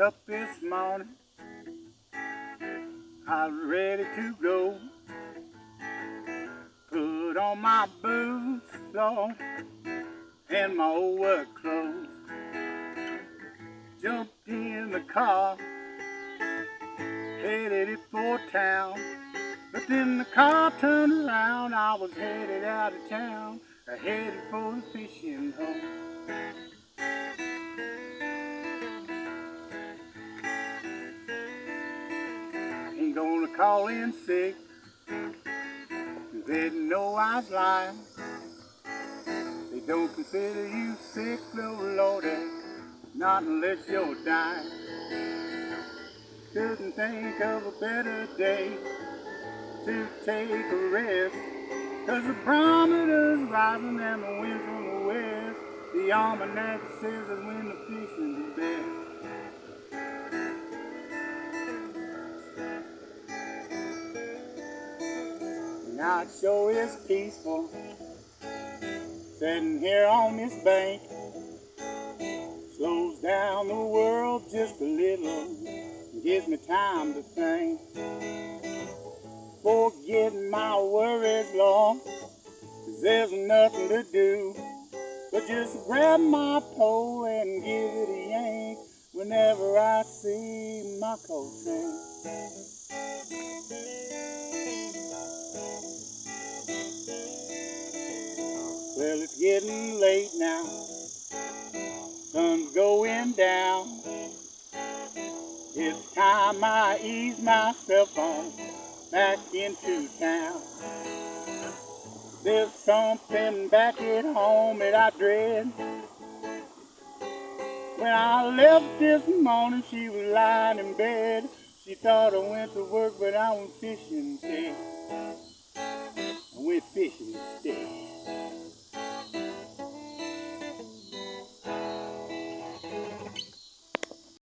Up this morning, I was ready to go. Put on my boots, Lord, and my old work clothes. Jumped in the car, headed it for town. But then the car turned around, I was headed out of town, headed for the fishing hole. Ain't gonna call in sick, 'cause they know I was lying. They don't consider you sick, no lordy, not unless you're dying. Couldn't think of a better day to take a rest, 'cause the barometer's rising and the wind's from the west. The almanac says that when the fishing's best. Now it sure is peaceful, sitting here on this bank. Slows down the world just a little, gives me time to think. Forgetting my worries, Lord, 'cause there's nothing to do but just grab my pole and give it a yank whenever I see my coat sink. Well, it's getting late now, sun's going down. It's time I ease myself on back into town. There's something back at home that I dread. When I left this morning, she was lying in bed. She thought I went to work, but I went fishing instead. I went fishing instead.